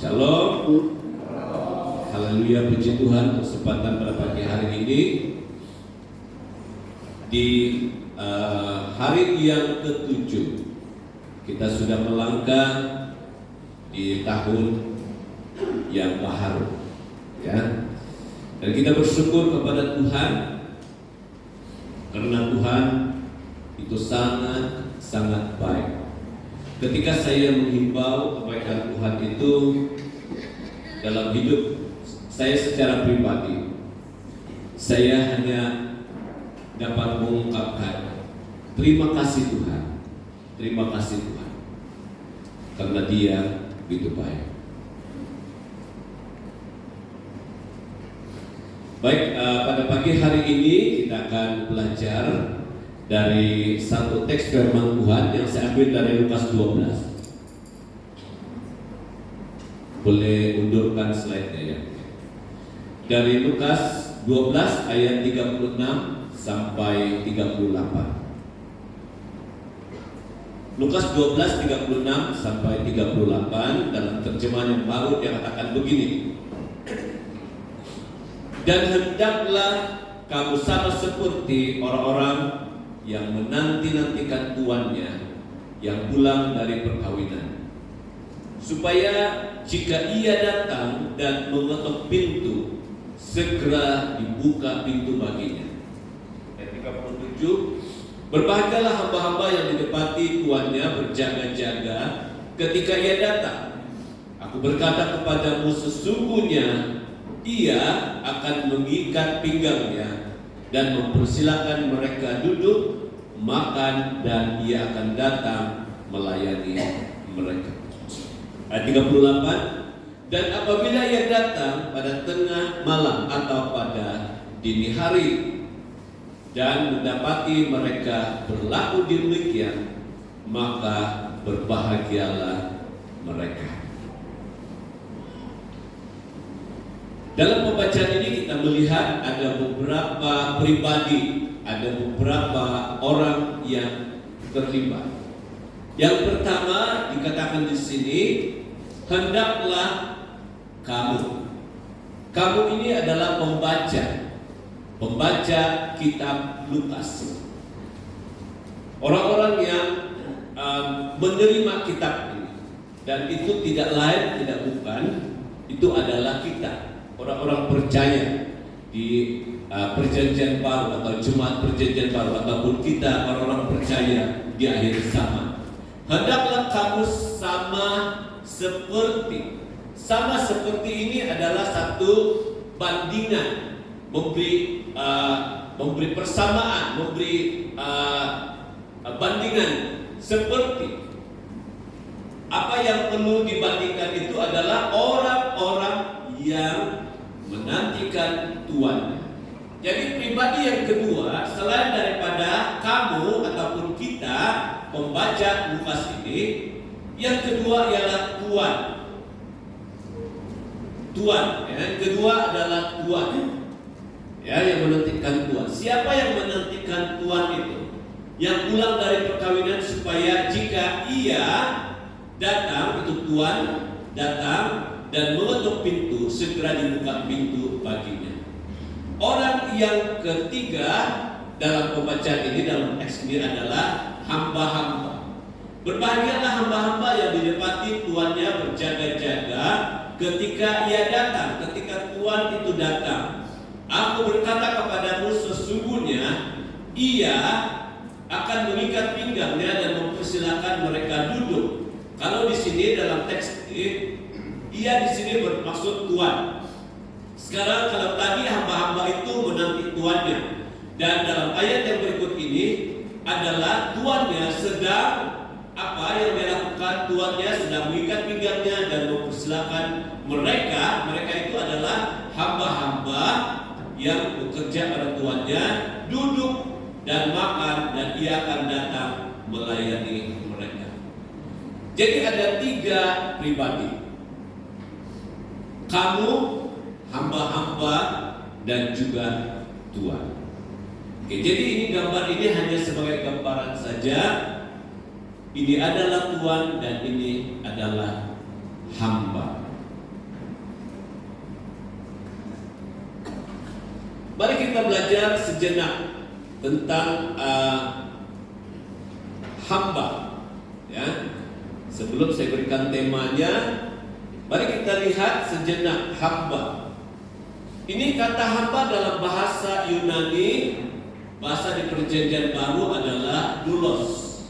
Shalom. Haleluya, puji Tuhan, kesempatan pada pagi hari ini di hari yang ke-7 kita sudah melangkah di tahun yang baru, ya. Dan kita bersyukur kepada Tuhan karena Tuhan itu sangat baik. Ketika saya menghimbau kebaikan Tuhan itu dalam hidup saya secara pribadi, saya hanya dapat mengungkapkan terima kasih Tuhan, karena Dia begitu baik. Baik, pada pagi hari ini kita akan belajar dari satu teks firman Tuhan yang saya ambil dari Lukas 12. Boleh undurkan slide-nya ya. Dari Lukas 12 ayat 36 sampai 38. Lukas 12 36 sampai 38 dalam terjemahan yang baru dia katakan begini. Dan hendaklah kamu sama seperti orang-orang yang menanti-nantikan tuannya yang pulang dari perkawinan, supaya jika ia datang dan mengetuk pintu, segera dibuka pintu baginya. Ayat 37, berbahagialah hamba-hamba yang didapati tuannya berjaga-jaga ketika ia datang. Aku berkata kepadamu, sesungguhnya ia akan mengikat pinggangnya dan mempersilakan mereka duduk, makan, dan ia akan datang melayani mereka. Ayat 38, dan apabila ia datang pada tengah malam atau pada dini hari dan mendapati mereka berlaku demikian, maka berbahagialah mereka. Dalam pembacaan ini kita melihat ada beberapa pribadi, ada beberapa orang yang terlibat. Yang pertama dikatakan di sini, hendaklah kamu. Kamu ini adalah pembaca kitab Lukas. Orang-orang yang menerima kitab ini, dan itu tidak lain, tidak bukan, itu adalah kita. Orang-orang percaya di perjanjian baru atau jemaat perjanjian baru, ataupun kita orang-orang percaya di akhir zaman. Hendaklah kamu sama seperti ini adalah satu bandingan, memberi persamaan, memberi bandingan seperti. Apa yang perlu dibandingkan itu adalah orang-orang yang menantikan tuannya. Jadi pribadi yang kedua, selain daripada kamu ataupun kita pembaca Lukas ini, yang kedua ialah Tuan. Yang kedua adalah Tuan. Ya, yang menantikan Tuan. Siapa yang menantikan Tuan itu? Yang pulang dari perkawinan supaya jika ia datang, itu Tuan datang dan mengetuk pintu, segera dibuka pintu baginya. Orang yang ketiga dalam pembacaan ini, dalam teks ini adalah hamba-hamba. Berbahagialah hamba-hamba yang didapati tuannya berjaga-jaga ketika ia datang, ketika Tuan itu datang. Aku berkata kepadamu, sesungguhnya ia akan mengikat pinggangnya dan mempersilakan mereka duduk. Kalau di sini dalam teks ini, ia di sini bermaksud Tuan. Sekarang kalau tadi hamba-hamba itu menanti tuannya, dan dalam ayat yang berikut ini adalah tuannya sedang apa yang dilakukan? Tuannya sedang mengikat pinggangnya dan mempersilakan mereka itu adalah hamba-hamba yang bekerja pada tuannya duduk dan makan, dan ia akan datang melayani mereka. Jadi ada 3 pribadi. Kamu, hamba-hamba, dan juga Tuan. Oke, jadi ini gambar ini hanya sebagai gambaran saja. Ini adalah Tuan dan ini adalah hamba. Mari kita belajar sejenak tentang hamba. Ya, sebelum saya berikan temanya, mari kita lihat sejenak hamba. Ini kata hamba dalam bahasa Yunani, bahasa di Perjanjian Baru adalah doulos.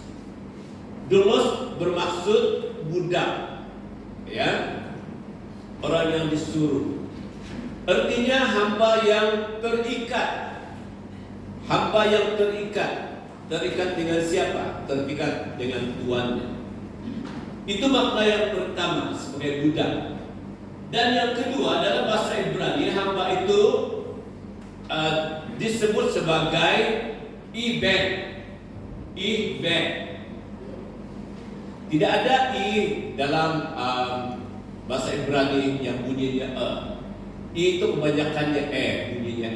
Doulos bermaksud budak, ya, orang yang disuruh. Artinya hamba yang terikat. Hamba yang terikat. Terikat dengan siapa? Terikat dengan tuannya. Itu makna yang pertama sebagai budak. Dan yang kedua dalam bahasa Ibrani, hamba itu disebut sebagai ibed. Ibed. Tidak ada i dalam bahasa Ibrani yang bunyinya I itu kebanyakannya bunyinya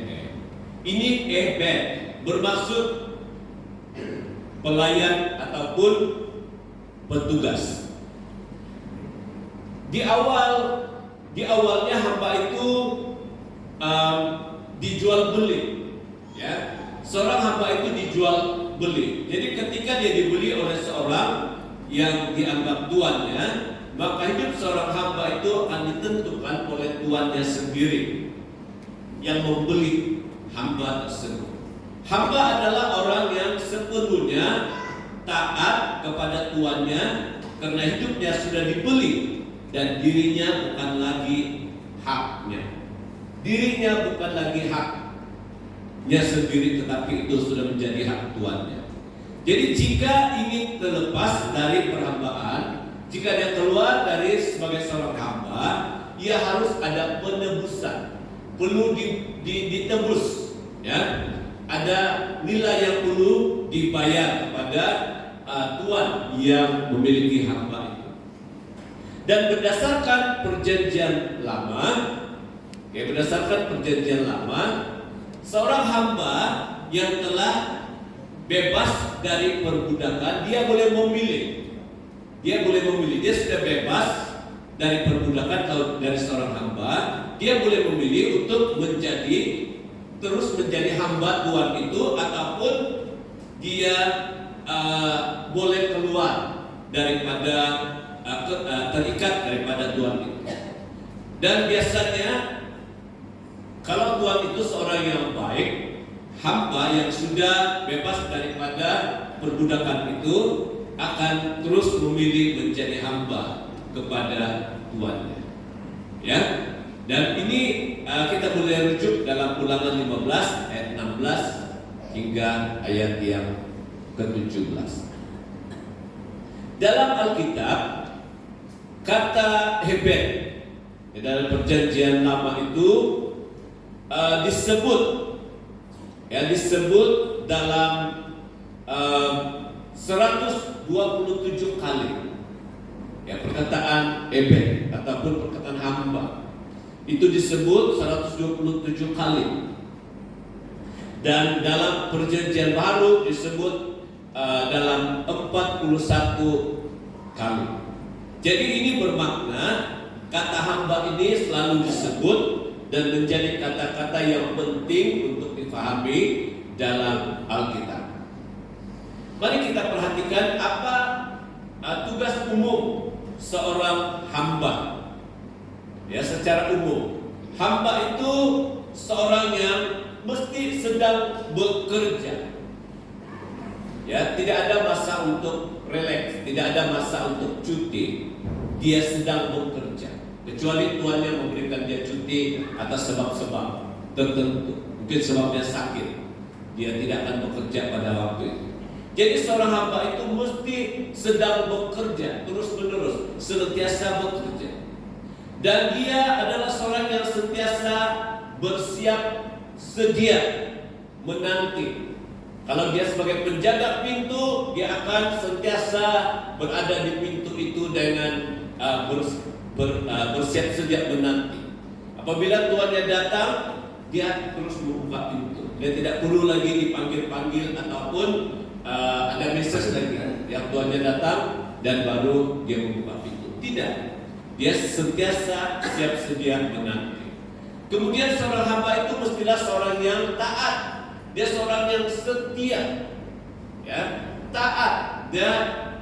Ini ibed bermaksud pelayan ataupun petugas. Di awalnya hamba itu dijual beli, ya. Seorang hamba itu dijual beli. Jadi ketika dia dibeli oleh seorang yang dianggap tuannya, maka hidup seorang hamba itu akan ditentukan oleh tuannya sendiri yang membeli hamba tersebut. Hamba adalah orang yang sepenuhnya taat kepada tuannya karena hidupnya sudah dibeli dan dirinya bukan lagi haknya. Dirinya bukan lagi haknya sendiri, tetapi itu sudah menjadi hak tuannya. Jadi jika ingin terlepas dari perhambaan, jika dia keluar dari sebagai seorang hamba, ia harus ada penebusan, perlu ditebus, ya. Ada nilai yang perlu dibayar kepada tuan yang memiliki hamba itu. Dan berdasarkan perjanjian lama, seorang hamba yang telah bebas dari perbudakan, dia boleh memilih. Dia sudah bebas dari perbudakan atau dari seorang hamba. Dia boleh memilih untuk terus menjadi hamba tuan itu, ataupun dia boleh keluar daripada terikat daripada tuan itu. Dan biasanya kalau tuan itu seorang yang baik, hamba yang sudah bebas daripada perbudakan itu akan terus memilih menjadi hamba kepada tuannya. Ya. Dan ini kita boleh rujuk dalam Ulangan 15 ayat 16 hingga ayat yang ke-17. Dalam Alkitab, kata hebed dalam Perjanjian Lama itu disebut dalam 127 kali, ya, perkataan ebed ataupun perkataan hamba itu disebut 127 kali. Dan dalam Perjanjian Baru disebut dalam 41 kali. Jadi ini bermakna kata hamba ini selalu disebut dan menjadi kata-kata yang penting untuk dipahami dalam Alkitab. Mari kita perhatikan apa tugas umum seorang hamba. Ya, secara umum, hamba itu seorang yang mesti sedang bekerja. Ya, tidak ada masa untuk relax, tidak ada masa untuk cuti. Dia sedang bekerja. Kecuali tuannya memberikan dia cuti atas sebab-sebab tertentu. Mungkin sebabnya sakit, dia tidak akan bekerja pada waktu itu. Jadi seorang hamba itu mesti sedang bekerja, terus-menerus, senantiasa bekerja. Dan dia adalah seorang yang sentiasa bersiap sedia menanti. Kalau dia sebagai penjaga pintu, dia akan sentiasa berada di pintu itu dengan bersiap sedia menanti. Apabila tuannya datang, dia terus membuka pintu. Dia tidak perlu lagi dipanggil-panggil ataupun ada message lagi yang tuannya datang dan baru dia membuka pintu. Tidak, dia sentiasa siap sedia menanti. Kemudian seorang hamba itu mestilah seorang yang taat. Dia seorang yang setia, ya, taat. Dia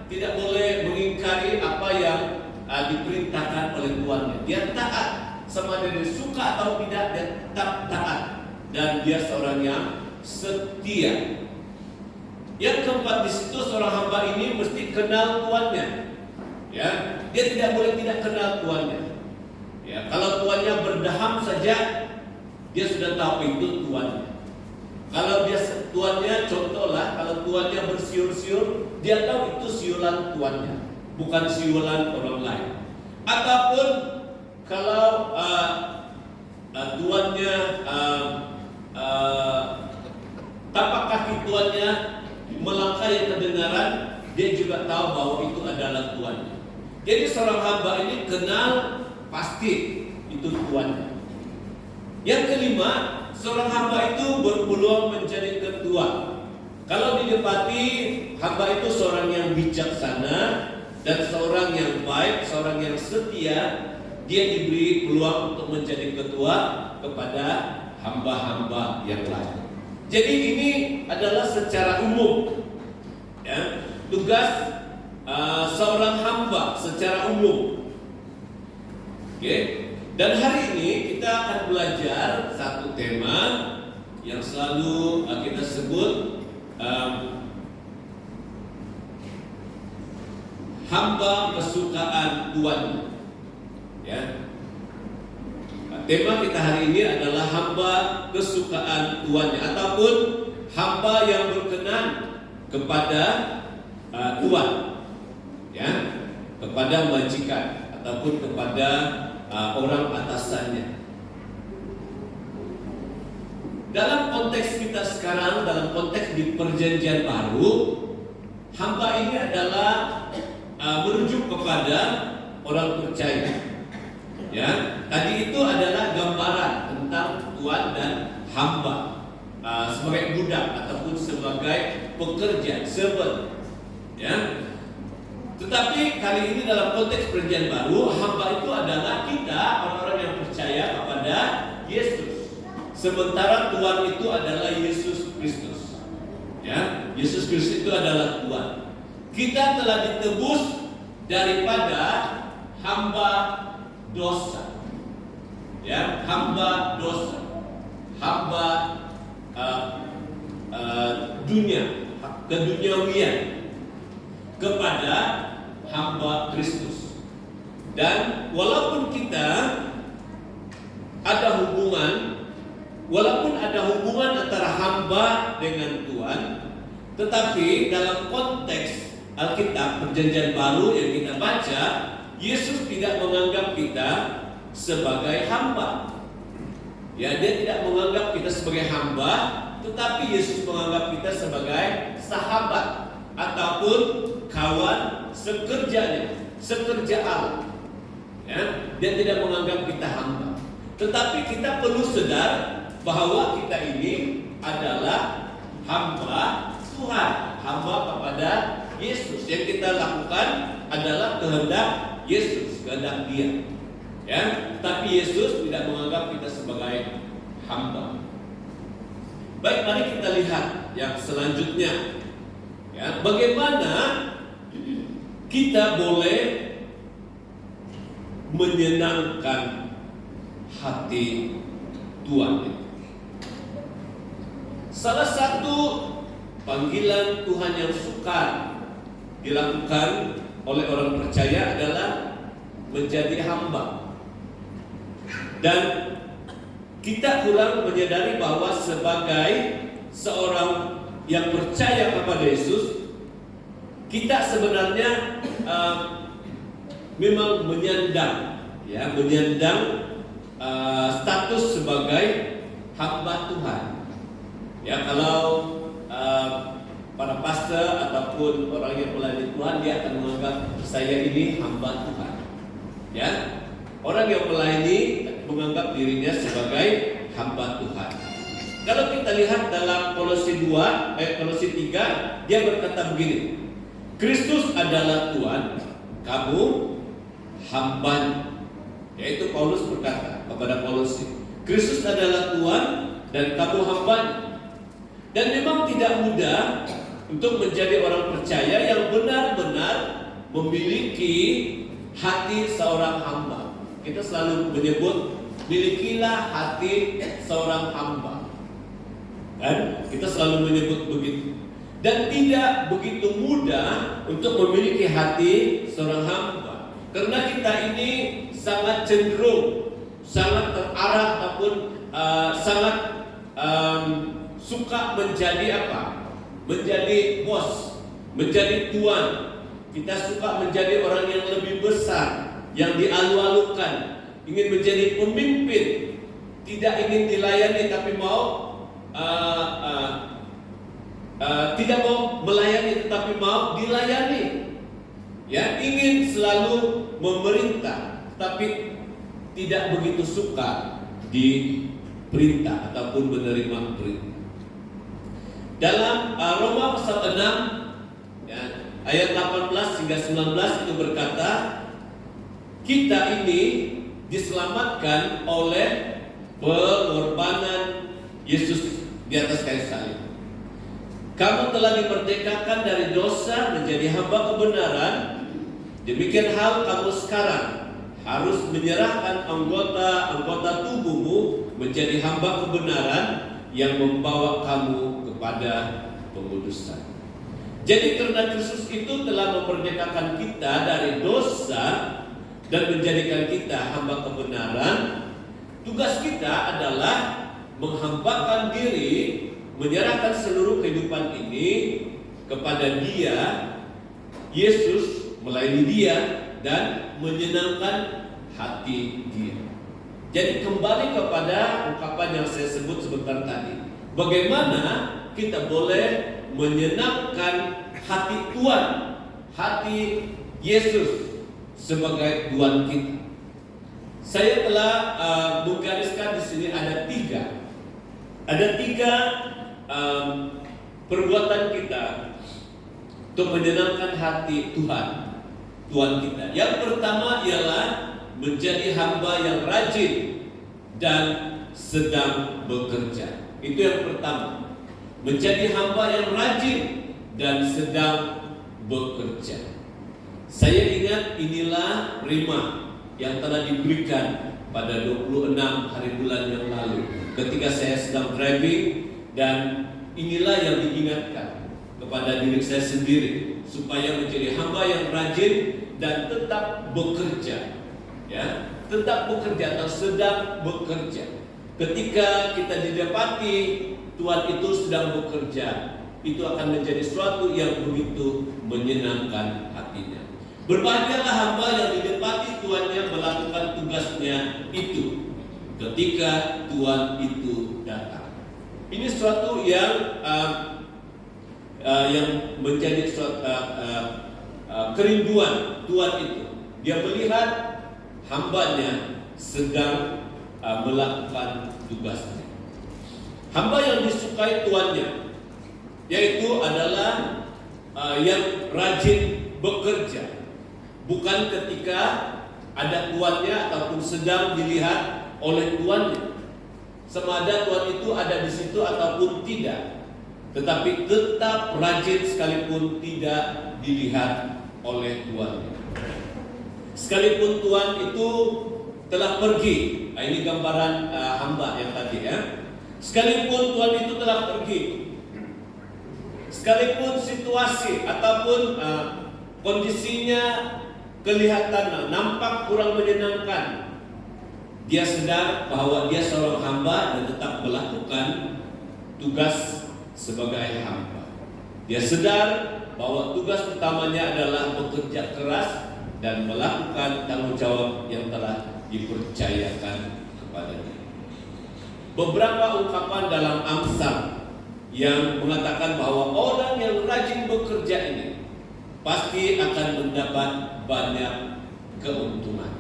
tidak boleh mengingkari apa yang diperintahkan oleh tuannya. Dia taat, sama dia suka atau tidak, dia tetap taat. Dan dia seorang yang setia. Yang keempat di situ, seorang hamba ini mesti kenal tuannya. Ya, dia tidak boleh tidak kenal tuannya. Ya, kalau tuannya berdaham saja, dia sudah tahu itu tuannya. Kalau dia tuannya, contohlah, kalau tuannya bersiul-siul, dia tahu itu siulan tuannya, bukan siulan orang lain. Ataupun kalau tuannya tapak kaki tuannya melangkah yang kedengaran, dia juga tahu bahwa itu adalah tuannya. Jadi seorang hamba ini kenal pasti itu tuannya. Yang kelima, seorang hamba itu berpeluang menjadi ketua. Kalau didapati hamba itu seorang yang bijaksana dan seorang yang baik, seorang yang setia, dia diberi peluang untuk menjadi ketua kepada hamba-hamba yang lain. Jadi ini adalah secara umum, ya, tugas seorang hamba secara umum. Oke. Dan hari ini kita akan belajar satu tema yang selalu kita sebut hamba kesukaan Tuhan. Ya. Tema kita hari ini adalah hamba kesukaan Tuhannya, ataupun hamba yang berkenan kepada Tuhan, ya, kepada majikan ataupun kepada orang atasannya. Dalam konteks kita sekarang, dalam konteks di Perjanjian Baru, hamba ini adalah merujuk kepada orang percaya. Ya, tadi itu adalah gambaran tentang tuan dan hamba, sebagai budak ataupun sebagai pekerja, servant. Ya. Tetapi kali ini dalam konteks Perjanjian Baru, hamba itu adalah kita, orang-orang yang percaya kepada Yesus. Sementara Tuhan itu adalah Yesus Kristus. Ya, Yesus Kristus itu adalah Tuhan. Kita telah ditebus daripada hamba dosa. Ya, hamba dosa. Hamba dunia, keduniawian, kepada hamba Kristus. Dan walaupun kita ada hubungan, walaupun ada hubungan antara hamba dengan Tuhan, tetapi dalam konteks Alkitab Perjanjian Baru yang kita baca, Yesus tidak menganggap kita sebagai hamba. Ya, dia tidak menganggap kita sebagai hamba, tetapi Yesus menganggap kita sebagai sahabat ataupun kawan sekerjanya, sekerja Allah. Ya, dia tidak menganggap kita hamba. Tetapi kita perlu sadar bahwa kita ini adalah hamba Tuhan, hamba kepada Yesus. Yang kita lakukan adalah kehendak Yesus, kehendak Dia. Ya, tapi Yesus tidak menganggap kita sebagai hamba. Baik, mari kita lihat yang selanjutnya. Ya, bagaimana kita boleh menyenangkan hati Tuhan. Salah satu panggilan Tuhan yang sukar dilakukan oleh orang percaya adalah menjadi hamba. Dan kita kurang menyadari bahwa sebagai seorang yang percaya kepada Yesus, kita sebenarnya memang menyandang, ya, menyandang status sebagai hamba Tuhan. Ya, kalau para pastor ataupun orang yang melayani Tuhan, dia akan menganggap saya ini hamba Tuhan. Ya, orang yang melayani menganggap dirinya sebagai hamba Tuhan. Kalau kita lihat dalam Kolose 3, dia berkata begini, Kristus adalah Tuhan, kamu hamba. Yaitu Paulus berkata kepada Kolose, Kristus adalah Tuhan dan kamu hambanya. Dan memang tidak mudah untuk menjadi orang percaya yang benar-benar memiliki hati seorang hamba. Kita selalu menyebut, milikilah hati seorang hamba. Kan? Kita selalu menyebut begitu. Dan tidak begitu mudah untuk memiliki hati seorang hamba. Karena kita ini sangat cenderung, sangat terarah ataupun sangat suka menjadi apa? Menjadi bos, menjadi tuan. Kita suka menjadi orang yang lebih besar, yang dialu-alukan, ingin menjadi pemimpin, tidak ingin dilayani tapi mau tidak mau melayani tetapi mau dilayani. Ya, ingin selalu memerintah tapi tidak begitu suka diperintah ataupun menerima perintah. Dalam Roma pasal 6 ya, ayat 18 hingga 19 itu berkata, kita ini diselamatkan oleh pengorbanan Yesus di atas kayu salib. Kamu telah diperdekakan dari dosa menjadi hamba kebenaran. Demikian hal kamu sekarang harus menyerahkan anggota-anggota tubuhmu menjadi hamba kebenaran yang membawa kamu kepada pengudusan. Jadi karena Kristus itu telah memerdekakan kita dari dosa dan menjadikan kita hamba kebenaran, tugas kita adalah menghambakan diri, menyerahkan seluruh kehidupan ini kepada Dia, Yesus, melayani Dia dan menyenangkan hati Dia. Jadi kembali kepada ungkapan yang saya sebut sebentar tadi, bagaimana kita boleh menyenangkan hati Tuhan, hati Yesus sebagai Tuhan kita. Saya telah menggariskan di sini ada tiga perbuatan kita untuk menyenangkan hati Tuhan kita. Yang pertama ialah menjadi hamba yang rajin dan sedang bekerja. Itu yang pertama. Menjadi hamba yang rajin dan sedang bekerja. Saya ingat inilah rema yang telah diberikan pada 26 hari bulan yang lalu ketika saya sedang driving, dan inilah yang diingatkan kepada diri saya sendiri supaya menjadi hamba yang rajin dan tetap bekerja, ya, tetap bekerja atau sedang bekerja. Ketika kita didapati Tuhan itu sedang bekerja, itu akan menjadi sesuatu yang begitu menyenangkan hatinya. Berbahagialah hamba yang didapati Tuannya melakukan tugasnya itu ketika Tuhan itu datang. Ini sesuatu yang menjadi suatu kerinduan Tuhan itu. Dia melihat hambanya sedang melakukan tugasnya. Hamba yang disukai tuannya, yaitu adalah yang rajin bekerja. Bukan ketika ada tuannya ataupun sedang dilihat oleh tuannya. Semada tuan itu ada di situ ataupun tidak, tetapi tetap rajin sekalipun tidak dilihat oleh tuannya. Sekalipun tuan itu telah pergi. Nah, ini gambaran hamba yang tadi ya. Sekalipun tuan itu telah pergi, sekalipun situasi ataupun kondisinya kelihatan nampak kurang menyenangkan, dia sadar bahwa dia seorang hamba dan tetap melakukan tugas sebagai hamba. Dia sadar bahwa tugas utamanya adalah bekerja keras dan melakukan tanggung jawab yang telah dipercayakan kepadanya. Beberapa ungkapan dalam Amsal yang mengatakan bahwa orang yang rajin bekerja ini pasti akan mendapat banyak keuntungan.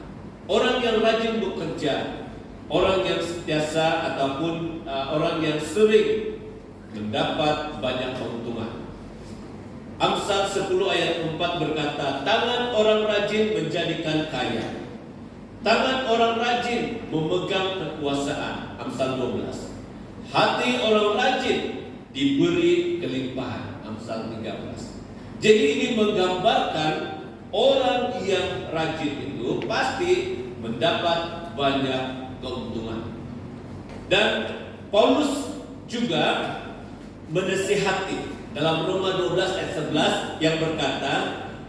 Orang yang rajin bekerja, orang yang sentiasa ataupun orang yang sering mendapat banyak keuntungan. Amsal 10 ayat 4 berkata, tangan orang rajin menjadikan kaya, Tangan orang rajin memegang kekuasaan. Amsal 12. Hati orang rajin diberi kelimpahan. Amsal 13. Jadi ini menggambarkan orang yang rajin itu pasti mendapat banyak keuntungan. Dan Paulus juga menasihati dalam Roma 12 ayat 11 yang berkata,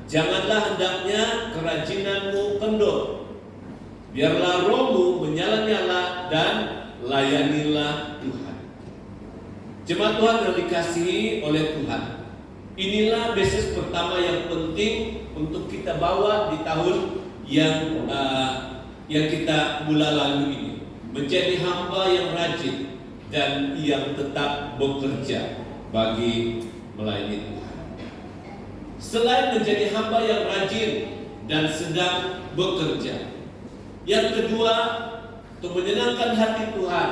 janganlah hendaknya kerajinanmu kendor, biarlah rohmu menyala-nyala dan layanilah Tuhan. Jemaat Tuhan yang dikasihi oleh Tuhan, inilah basis pertama yang penting untuk kita bawa di tahun yang kita mulai lalu ini. Menjadi hamba yang rajin dan yang tetap bekerja bagi melayani Tuhan. Selain menjadi hamba yang rajin dan sedang bekerja, yang kedua, untuk menyenangkan hati Tuhan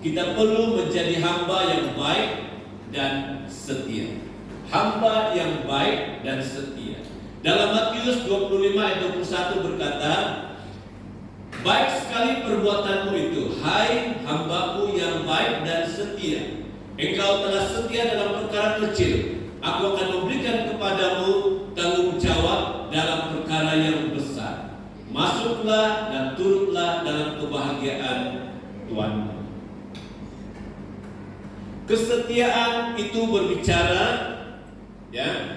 kita perlu menjadi hamba yang baik dan setia. Hamba yang baik dan setia. Dalam Matius 25 ayat 21 berkata, baik sekali perbuatanmu itu, hai hambaku yang baik dan setia. Engkau telah setia dalam perkara kecil, aku akan memberikan kepadamu tanggung jawab dalam perkara yang besar. Masuklah dan turutlah dalam kebahagiaan Tuhanmu. Kesetiaan itu berbicara,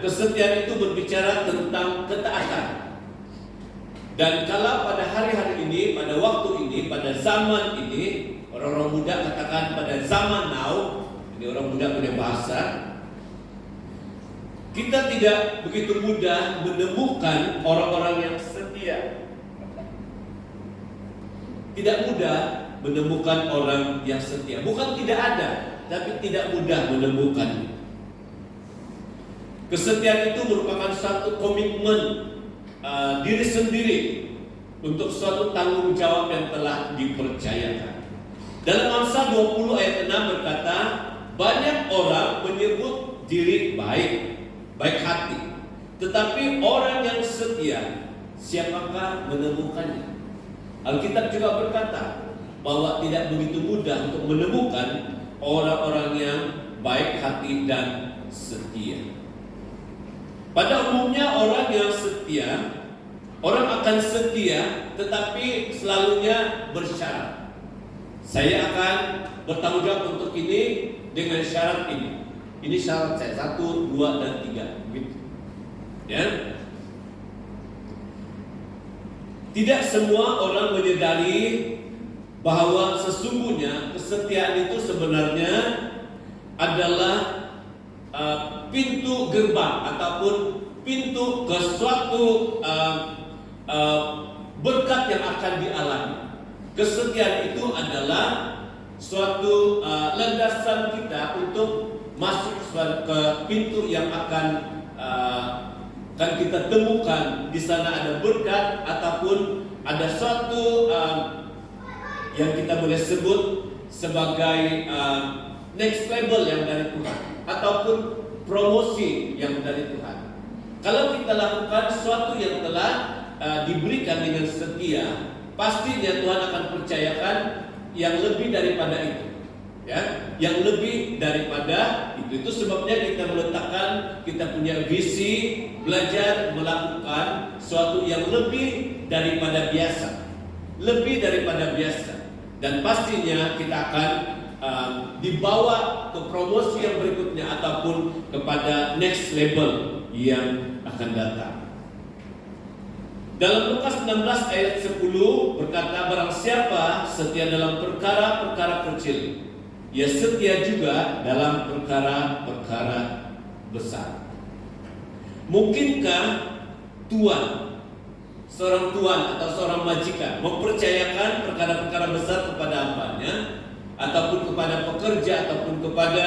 kesetiaan itu berbicara tentang ketaatan. Dan kalau pada hari-hari ini, pada waktu ini, pada zaman ini, orang-orang muda katakan pada zaman now, ini orang muda punya bahasa, kita tidak begitu mudah menemukan orang-orang yang setia. Tidak mudah menemukan orang yang setia. Bukan tidak ada, tapi tidak mudah menemukan. Kesetiaan itu merupakan satu komitmen diri sendiri untuk suatu tanggung jawab yang telah dipercayakan. Dalam Amsal 20 ayat 6 berkata, banyak orang menyebut diri baik hati, tetapi orang yang setia, siapakah menemukannya? Alkitab juga berkata bahwa tidak begitu mudah untuk menemukan orang-orang yang baik hati dan setia. Pada umumnya orang yang setia, orang akan setia tetapi selalunya bersyarat. Saya akan bertanggung jawab untuk ini dengan syarat ini. Ini syarat saya 1, 2, dan 3. Gitu. Ya. Tidak semua orang menyadari bahwa sesungguhnya kesetiaan itu sebenarnya adalah pintu gerbang ataupun pintu ke suatu berkat yang akan dialami. Kesetiaan itu adalah suatu landasan kita untuk masuk ke pintu yang akan kita temukan. Di sana ada berkat ataupun ada suatu yang kita boleh sebut sebagai next level yang dari Tuhan ataupun promosi yang dari Tuhan. Kalau kita lakukan sesuatu yang telah diberikan dengan setia, pastinya Tuhan akan percayakan yang lebih daripada itu. Ya, yang lebih daripada itu. Itu sebabnya kita meletakkan, kita punya visi belajar melakukan sesuatu yang lebih daripada biasa, lebih daripada biasa. Dan pastinya kita akan dibawa ke promosi yang berikutnya ataupun kepada next level yang akan datang. Dalam Lukas 16 ayat 10 berkata, barang siapa setia dalam perkara-perkara kecil, ia setia juga dalam perkara-perkara besar. Mungkinkah tuan, seorang tuan atau seorang majikan mempercayakan perkara-perkara besar kepada hambanya, ataupun kepada pekerja, ataupun kepada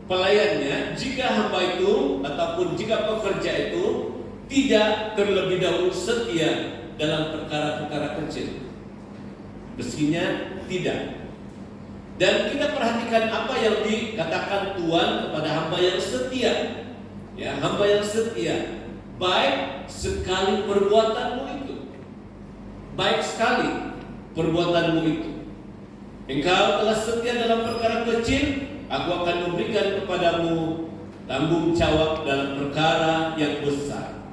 pelayannya, jika hamba itu ataupun jika pekerja itu tidak terlebih dahulu setia dalam perkara-perkara kecil? Mestinya tidak. Dan kita perhatikan apa yang dikatakan Tuhan kepada hamba yang setia. Ya, hamba yang setia. baik sekali perbuatanmu itu. Baik sekali perbuatanmu itu. Engkau telah setia dalam perkara kecil, aku akan memberikan kepadamu tanggung jawab dalam perkara yang besar.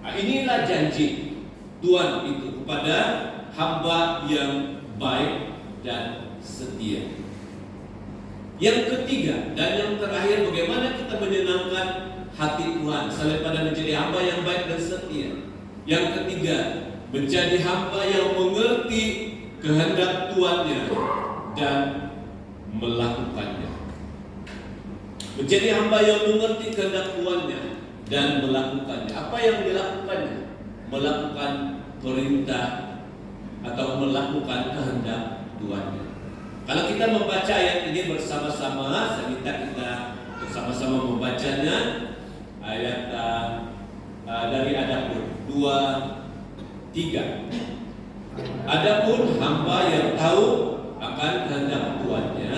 Nah, inilah janji Tuhan itu kepada hamba yang baik dan setia. Yang ketiga dan yang terakhir, bagaimana kita menyenangkan hati Tuhan selain pada menjadi hamba yang baik dan setia. Yang ketiga, menjadi hamba yang mengerti kehendak Tuannya dan melakukannya. Menjadi hamba yang mengerti kehendak Tuannya dan melakukannya. Apa yang dilakukannya? Melakukan perintah atau melakukan kehendak Tuannya. Kalau kita membaca ayat ini bersama-sama, saya minta kita bersama-sama membacanya. Ayat dari Adapun 2:3. Adapun hamba yang tahu akan kehendak Tuannya,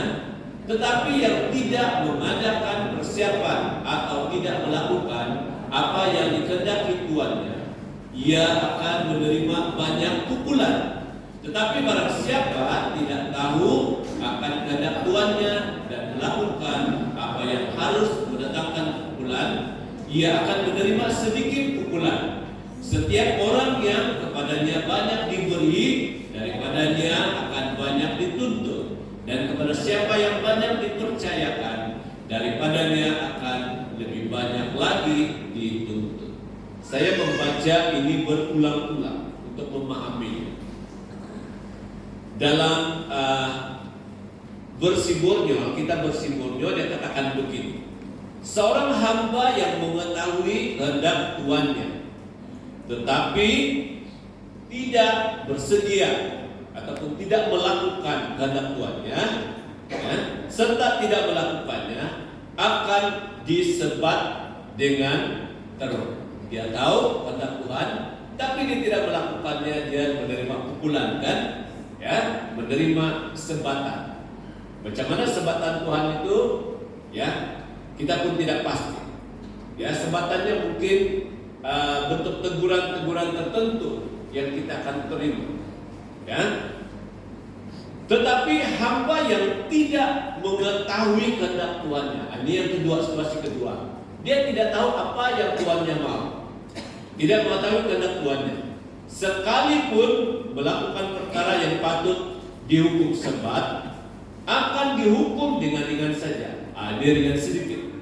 tetapi yang tidak mengadakan persiapan atau tidak melakukan apa yang dikehendaki Tuannya, ia akan menerima banyak pukulan. Tetapi barang siapa tidak tahu akan kehendak Tuannya dan melakukan apa yang harus mendatangkan pukulan, ia akan menerima sedikit pukulan. Setiap orang yang kepadanya banyak diberi, daripadanya akan banyak dituntut. Dan kepada siapa yang banyak dipercayakan, daripadanya akan lebih banyak lagi dituntut. Saya membaca ini berulang-ulang untuk memahami. Dalam versi Borneo, kita versi Borneo, dia katakan begini: seorang hamba yang mengetahui kehendak tuannya, tetapi tidak bersedia ataupun tidak melakukan kehendak tuannya, ya, serta tidak melakukannya, akan disebat dengan teror. Dia tahu kehendak Tuhan, tapi dia tidak melakukannya, dia menerima pukulan, kan? Ya, menerima sebatan. Macam mana sebatan Tuhan itu? Ya, kita pun tidak pasti. Ya, sebatannya mungkin bentuk teguran-teguran tertentu yang kita akan terima. Ya. Tetapi hamba yang tidak mengetahui kehendak Tuannya, ini yang kedua, situasi kedua. Dia tidak tahu apa yang Tuannya mau. Tidak mengetahui kehendak Tuannya. Sekalipun melakukan perkara yang patut dihukum sebat, akan dihukum dengan ringan saja. Dia ringan sedikit.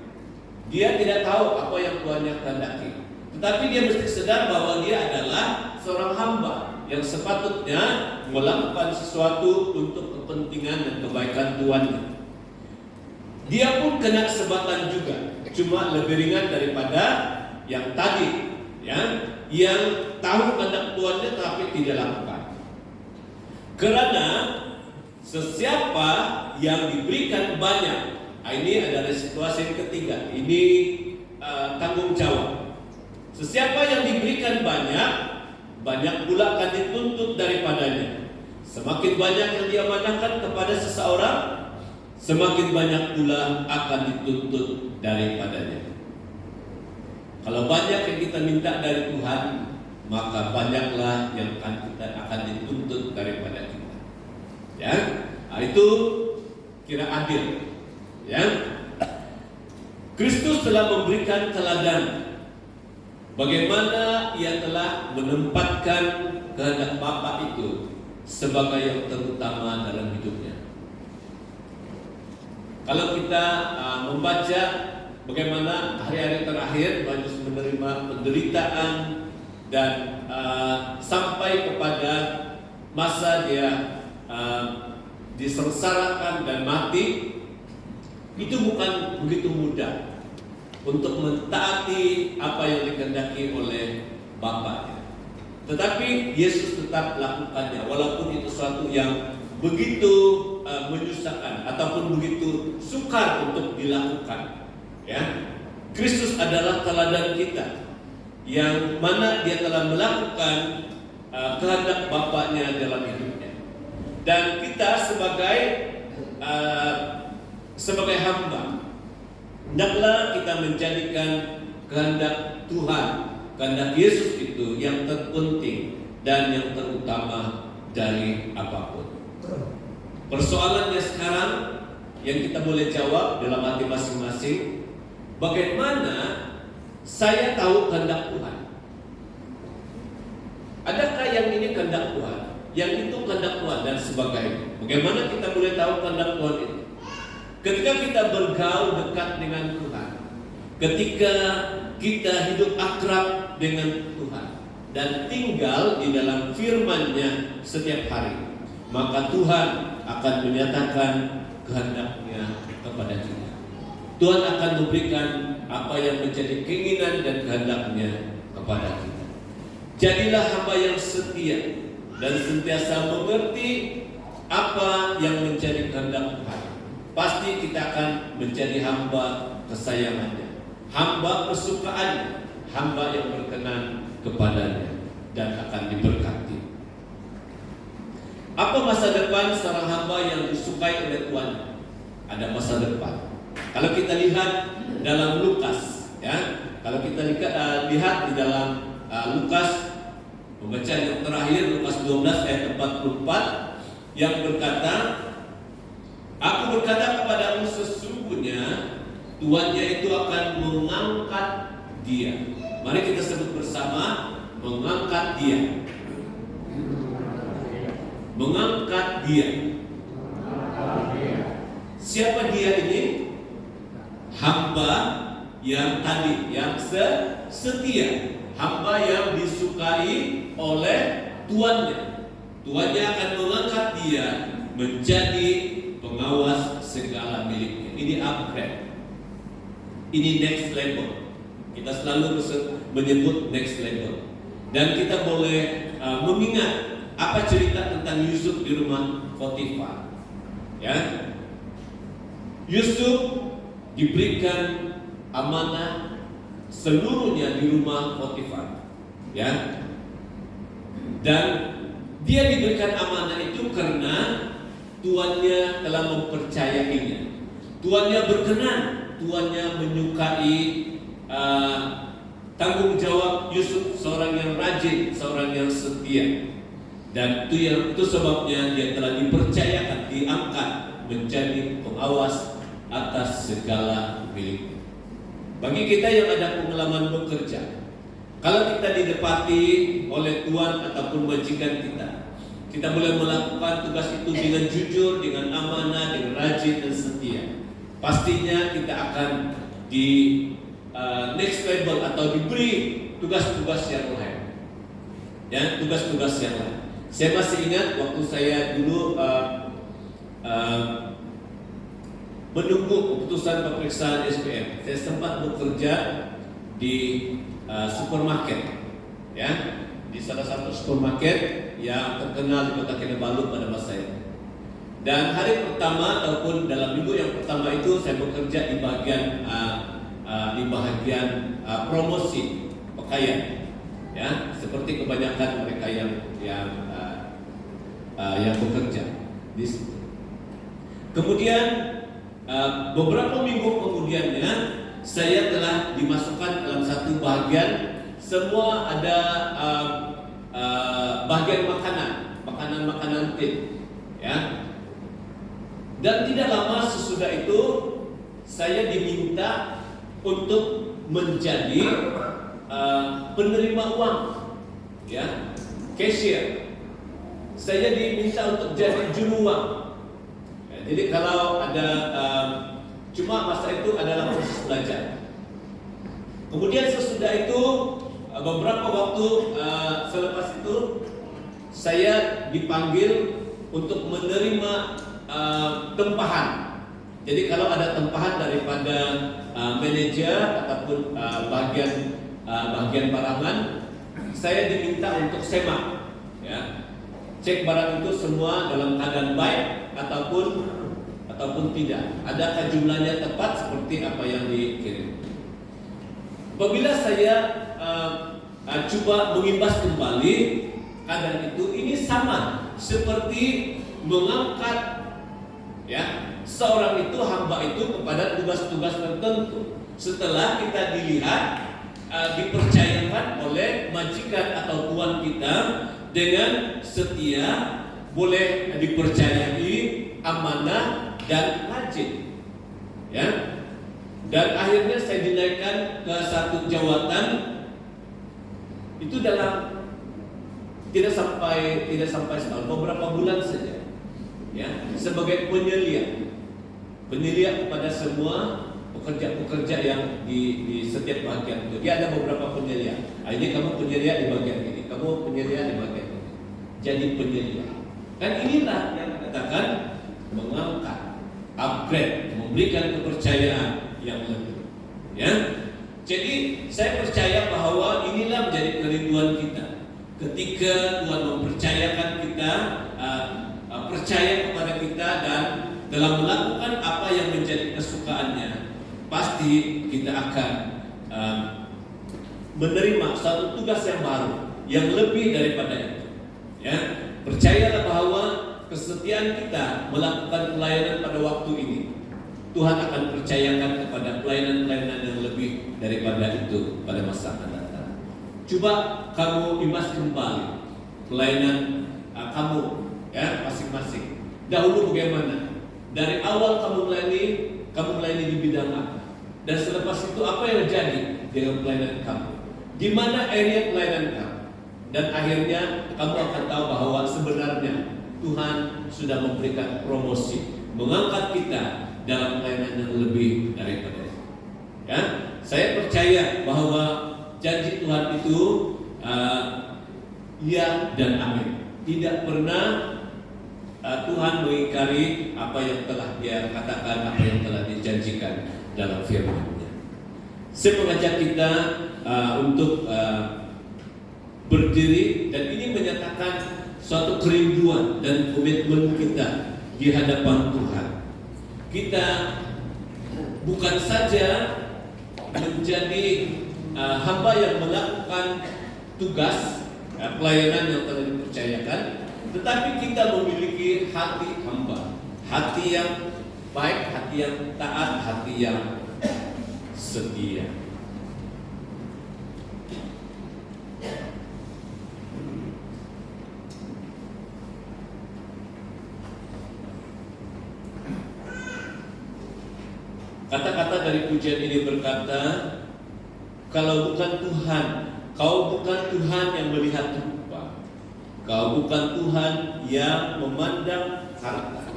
Dia tidak tahu apa yang Tuannya kehendaki. Tetapi dia mesti sadar bahwa dia adalah seorang hamba yang sepatutnya melakukan sesuatu untuk kepentingan dan kebaikan Tuannya. Dia pun kena sebatan juga, cuma lebih ringan daripada yang tadi, ya, yang tahu kehendak Tuannya tapi tidak lakukan. Karena sesiapa yang diberikan banyak, ini adalah situasi yang ketiga. Ini tanggung jawab. Sesiapa yang diberikan banyak, banyak pula akan dituntut daripadanya. Semakin banyak yang diamanahkan kepada seseorang, semakin banyak pula akan dituntut daripadanya. Kalau banyak yang kita minta dari Tuhan, maka banyaklah yang akan dituntut daripada kita. Ya, itu kira adil. Ya, Kristus telah memberikan teladan bagaimana ia telah menempatkan kehendak Bapa itu sebagai yang terutama dalam hidupnya. Kalau kita membaca bagaimana hari-hari terakhir Yesus menerima penderitaan dan sampai kepada masa dia disengsarakan dan mati, itu bukan begitu mudah untuk mentaati apa yang dikehendaki oleh Bapaknya. Tetapi Yesus tetap lakukannya, walaupun itu sesuatu yang begitu menyusahkan ataupun begitu sukar untuk dilakukan. Ya, Kristus adalah teladan kita, yang mana dia telah melakukan kehendak Bapaknya dalam hidupnya. Dan kita sebagai hamba, hendaklah kita menjadikan kehendak Tuhan, kehendak Yesus itu yang terpenting dan yang terutama dari apapun. Persoalannya sekarang yang kita boleh jawab dalam hati masing-masing, bagaimana saya tahu kehendak Tuhan? Adakah yang ini kehendak Tuhan, yang itu kehendak Tuhan dan sebagainya? Bagaimana kita boleh tahu kehendak Tuhan itu? Ketika kita bergaul dekat dengan Tuhan, ketika kita hidup akrab dengan Tuhan dan tinggal di dalam firman-Nya setiap hari, maka Tuhan akan menyatakan kehendak-Nya kepada kita. Tuhan akan memberikan apa yang menjadi keinginan dan kehendak-Nya kepada kita. Jadilah hamba yang setia dan sentiasa mengerti apa yang menjadi kehendak Tuhan. Pasti kita akan menjadi hamba kesayangannya, hamba kesukaannya, hamba yang berkenan kepadanya dan akan diberkati. Apa masa depan seorang hamba yang disukai oleh Tuhan? Ada masa depan. Kalau kita lihat dalam Lukas, ya, kalau kita lihat di dalam Lukas, pembacaan yang terakhir, Lukas 12 ayat 44, yang berkata, aku berkata kepadamu sesungguhnya tuannya itu akan mengangkat dia. Mari kita sebut bersama, mengangkat dia. Mengangkat dia. Siapa dia ini? Hamba yang tadi, yang setia, hamba yang disukai oleh tuannya. Tuannya akan mengangkat dia menjadi pengawas segala miliknya. Ini upgrade. Ini next level. Kita selalu menyebut next level. Dan kita boleh mengingat apa cerita tentang Yusuf di rumah Potifar. Ya, Yusuf diberikan amanah seluruhnya di rumah Potifar. Ya, dan dia diberikan amanah itu karena tuannya telah mempercayainya. Tuannya berkenan, tuannya menyukai tanggung jawab Yusuf, seorang yang rajin, seorang yang setia. Dan itu sebabnya dia telah dipercayakan, diangkat menjadi pengawas atas segala miliknya. Bagi kita yang ada pengalaman bekerja, kalau kita didapati oleh tuan ataupun majikan kita boleh melakukan tugas itu dengan jujur, dengan amanah, dengan rajin dan setia. Pastinya kita akan di next level atau diberi tugas-tugas yang lain. Ya, tugas-tugas yang lain. Saya masih ingat waktu saya dulu menunggu keputusan pemeriksaan SPM. Saya sempat bekerja di supermarket, ya, di salah satu supermarket yang terkenal di Kota Kinabalu pada masa itu. Dan hari pertama ataupun dalam minggu yang pertama itu saya bekerja di bagian promosi pakaian, ya, seperti kebanyakan mereka yang bekerja di situ. Kemudian beberapa minggu kemudiannya saya telah dimasukkan dalam satu bagian, semua ada bagian makanan tim, ya. Dan tidak lama sesudah itu saya diminta untuk menjadi penerima uang, ya, cashier. Saya diminta untuk jadi juru uang. Ya, jadi kalau ada cuma masa itu adalah proses belajar. Kemudian sesudah itu beberapa waktu selepas itu saya dipanggil untuk menerima tempahan. Jadi kalau ada tempahan daripada manajer ataupun bagian barangan, saya diminta untuk semak, ya, cek barang itu semua dalam keadaan baik ataupun tidak. Adakah jumlahnya tepat seperti apa yang dikirim? Apabila saya coba mengimbas kembali keadaan itu, ini sama seperti mengangkat, ya, seorang itu, hamba itu kepada tugas-tugas tertentu. Setelah kita dilihat dipercayakan oleh majikan atau tuan kita dengan setia, boleh dipercayai, amanah dan rajin. Ya. Dan akhirnya saya dinaikkan ke satu jawatan itu dalam tidak sampai setahun, beberapa bulan saja. Ya, sebagai penyelia kepada semua pekerja-pekerja yang di setiap bagian itu. Dia ada beberapa penyelia. Ini kamu penyelia di bagian ini, kamu penyelia di bagian ini. Jadi penyelia. Dan inilah yang dikatakan mengangkat, upgrade, memberikan kepercayaan yang lebih. Ya. Jadi saya percaya bahwa inilah menjadi kerinduan kita. Ketika Tuhan mempercayakan kita, percaya kepada kita dan dalam melakukan apa yang menjadi kesukaannya, pasti kita akan menerima satu tugas yang baru, yang lebih daripada itu. Ya, percayalah bahwa kesetiaan kita melakukan pelayanan pada waktu ini, Tuhan akan percayakan kepada pelayanan-pelayanan yang lebih daripada itu pada masa akan datang. Coba kamu imas kembali pelayanan kamu, ya, masing-masing. Dahulu bagaimana? Dari awal kamu melayani di bidang apa? Dan selepas itu apa yang terjadi dengan pelayanan kamu? Di mana area pelayanan kamu? Dan akhirnya kamu akan tahu bahwa sebenarnya Tuhan sudah memberikan promosi, mengangkat kita dalam pelayanan yang lebih daripada itu. Ya, saya percaya bahwa janji Tuhan itu ya dan amin. Tidak pernah Tuhan mengingkari apa yang telah Dia katakan, apa yang telah dijanjikan dalam firman-Nya. Saya mengajak kita untuk berdiri, dan ini menyatakan suatu kerinduan dan komitmen kita di hadapan Tuhan. Kita bukan saja menjadi hamba yang melakukan tugas pelayanan yang telah dipercayakan, tetapi kita memiliki hati hamba, hati yang baik, hati yang taat, hati yang setia. Kata-kata dari pujian ini berkata, kalau bukan Tuhan, kau bukan Tuhan yang melihat rupa, kau bukan Tuhan yang memandang harta,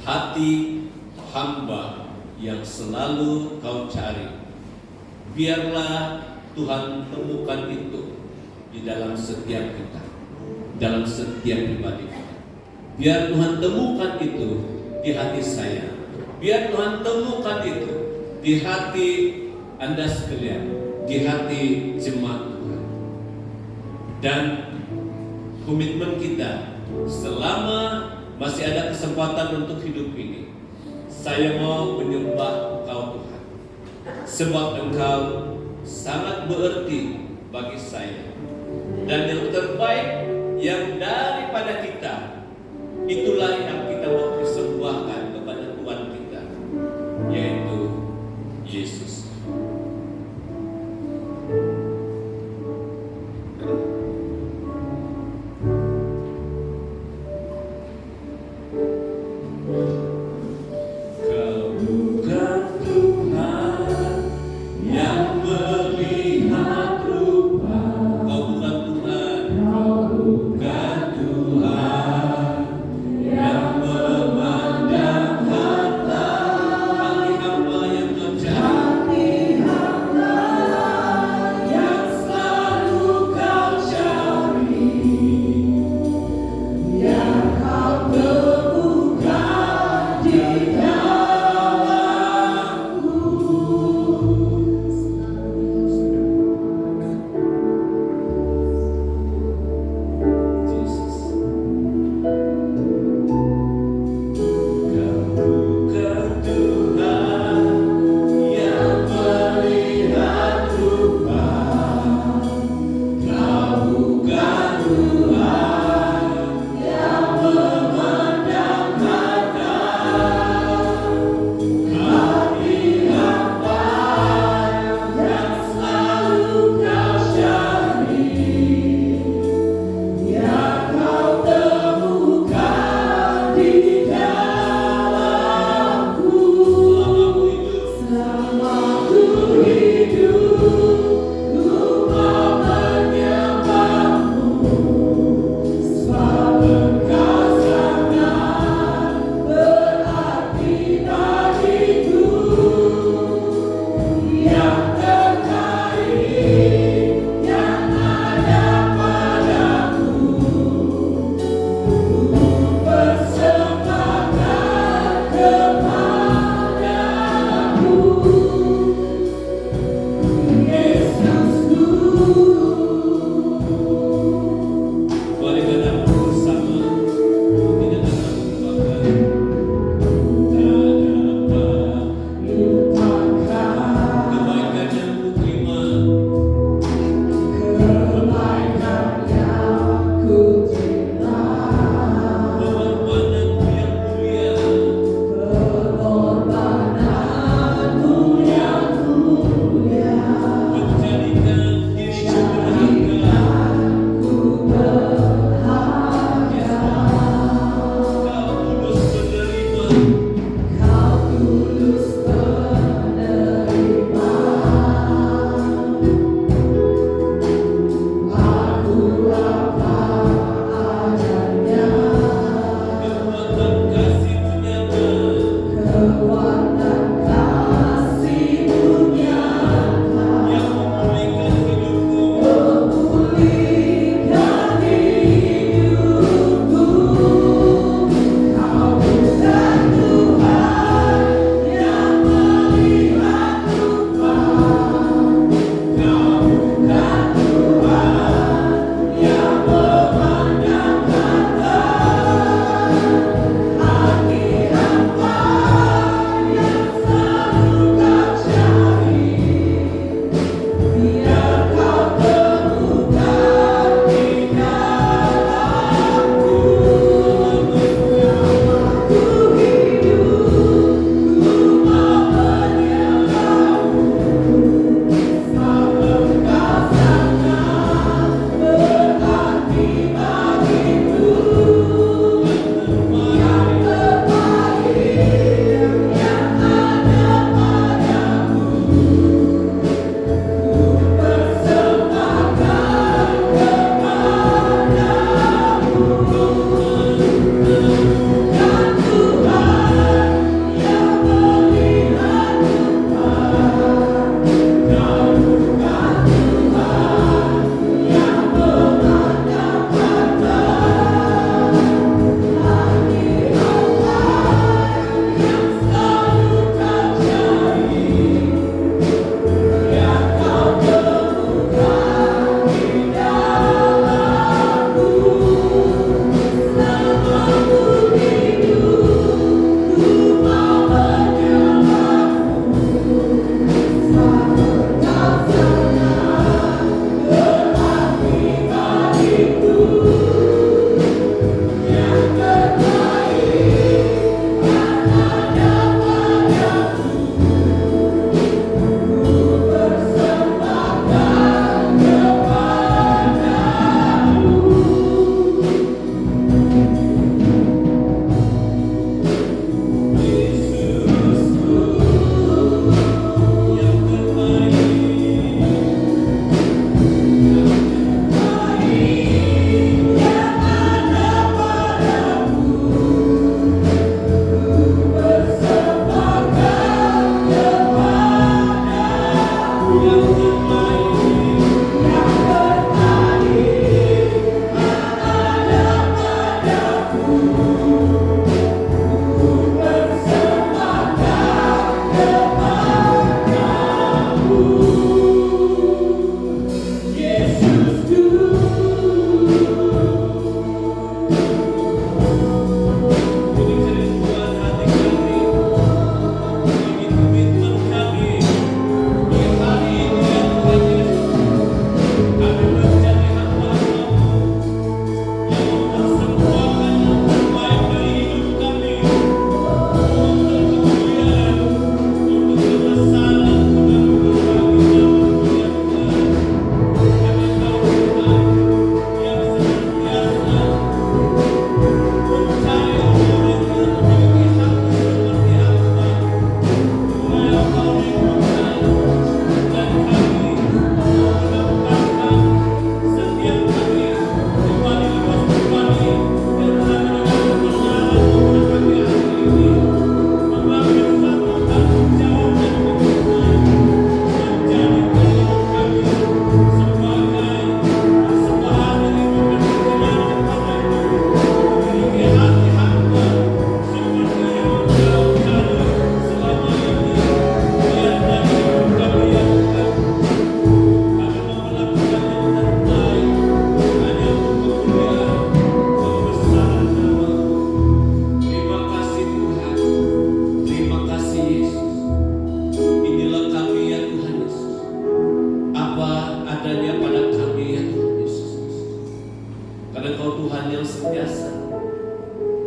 hati hamba yang selalu kau cari. Biarlah Tuhan temukan itu di dalam setiap kita, dalam setiap pribadi kita. Biar Tuhan temukan itu di hati saya. Biar Tuhan temukan itu di hati Anda sekalian, di hati jemaat Tuhan. Dan komitmen kita selama masih ada kesempatan untuk hidup ini, saya mau menyembah Engkau Tuhan, sebab Engkau sangat berarti bagi saya. Dan yang terbaik yang daripada kita, itulah yang kita mau persembahkan kepada Tuhan kita, yaitu Yesus. Yang yang sentiasa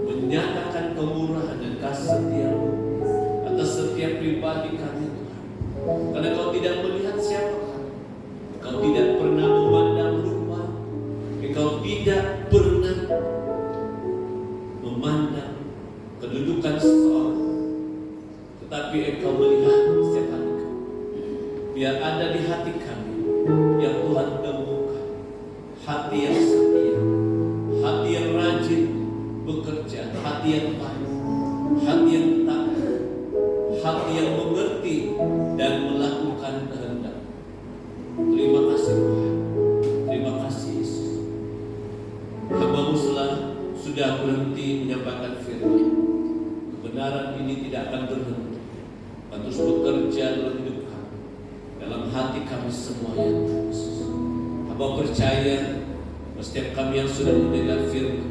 menyatakan kemurahan dan kasih setia-Mu atas setiap pribadi kami, Tuhan. Karena Kau tidak melihat siapa kami, Kau tidak pernah memandang rupa, Engkau tidak pernah memandang kedudukan seseorang, tetapi Engkau melihat setiap hati kami. Biar ada di hati kami yang Tuhan temukan, hati yang setia, hati yang rajin bekerja, hati yang baik, hati yang taat, hati yang mengerti dan melakukan kehendak. Terima kasih Tuhan, terima kasih Yesus. Hamba-Mu sudah berhenti menyampaikan firman. Kebenaran ini tidak akan berhenti, akan terus bekerja dalam hidup kami, dalam hati kami semua ya Yesus. Hamba percaya setiap kami yang sudah mendengar firman,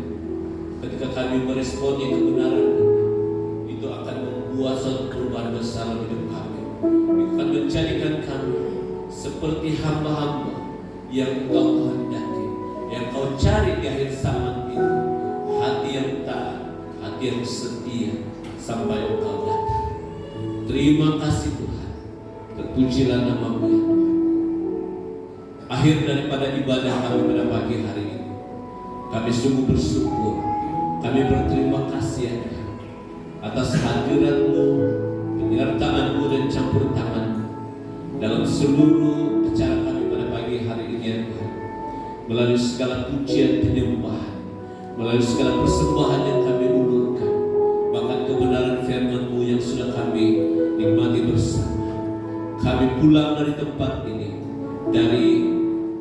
ketika kami meresponnya kebenaran, itu akan membuat suatu perubahan besar dalam hidup kami. Itu akan menjadikan kami seperti hamba-hamba yang Engkau kehendaki, yang Kau cari di akhir zaman ini. Hati yang taat, hati yang setia sampai Engkau datang. Terima kasih Tuhan, terpujilah nama-Mu ya Tuhan. Akhir daripada ibadah kami pada pagi hari ini, kami sungguh bersyukur, kami berterima kasih ya Tuhan atas hadirat-Mu, penyertaan-Mu dan campur tangan-Mu dalam seluruh acara kami pada pagi hari ini ya Tuhan. Melalui segala pujian penyembahan, melalui segala persembahan yang kami ulurkan, bahkan kebenaran firman-Mu yang sudah kami nikmati bersama. Kami pulang dari tempat ini, dari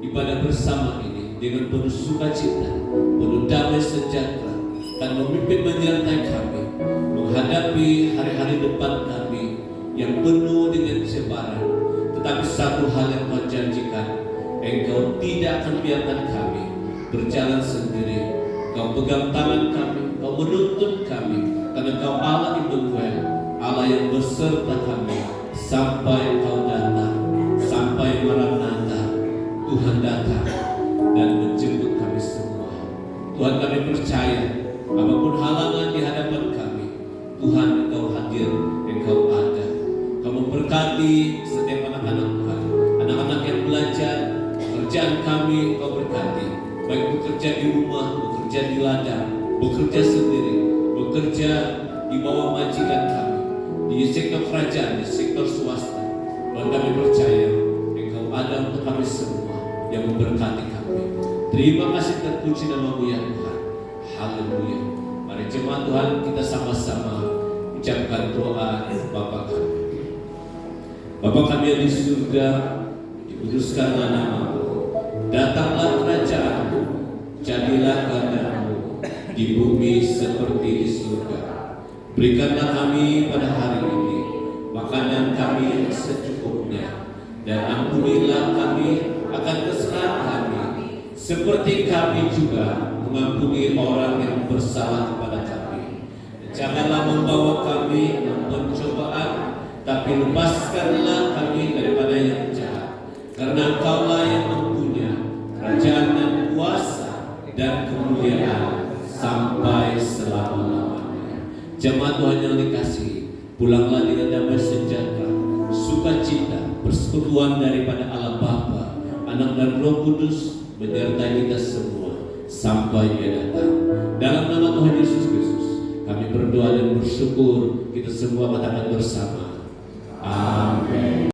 ibadah bersama ini dengan penuh sukacita, penuh damai sejahtera, dan memimpin menyertai kami menghadapi hari-hari depan kami yang penuh dengan cebaran. Tetapi satu hal yang Kau janjikan, Engkau tidak akan biarkan kami berjalan sendiri. Kau pegang tangan kami, Kau menuntun kami, karena Kau Allah Immanuel, Allah yang beserta kami sampai Kau datang, sampai Maranatha, Tuhan datang dan menjemput kami semua. Tuhan, kami percaya apapun halangan di hadapan kami, Tuhan Engkau hadir, Engkau ada. Kau memberkati setiap anak-anak Tuhan, anak-anak yang belajar, pekerjaan kami Kau berkati, baik bekerja di rumah, bekerja di ladang, bekerja sendiri, bekerja di bawah majikan kami, di sektor kerajaan, di sektor swasta. Dan kami percaya Engkau ada untuk kami semua yang memberkati kami. Terima kasih, terpuji nama-Mu ya Tuhan. Haleluya. Mari jemaat Tuhan, kita sama-sama ucapkan doa Bapa kami. Bapa kami yang di surga, dikuduskanlah nama-Mu. Datanglah kerajaan-Mu, jadilah kehendak-Mu di bumi seperti di surga. Berikanlah kami pada hari ini makanan kami yang secukupnya, dan ampunilah kami akan kesalahan kami, seperti kami juga mengampuni orang yang bersalah kepada kami. Janganlah membawa kami dalam pencobaan, tapi lepaskanlah kami daripada yang jahat. Karena Engkau-Lah yang mempunyai kerajaan dan kuasa dan kemuliaan sampai selama-lamanya. Jemaat Tuhan yang dikasihi, pulanglah dengan damai sejahtera, sukacita, persekutuan daripada Allah Bapa, Anak dan Roh Kudus menyertai kita semua sampai Dia datang. Dalam nama Tuhan Yesus Kristus, kami berdoa dan bersyukur. Kita semua katakan bersama, amin.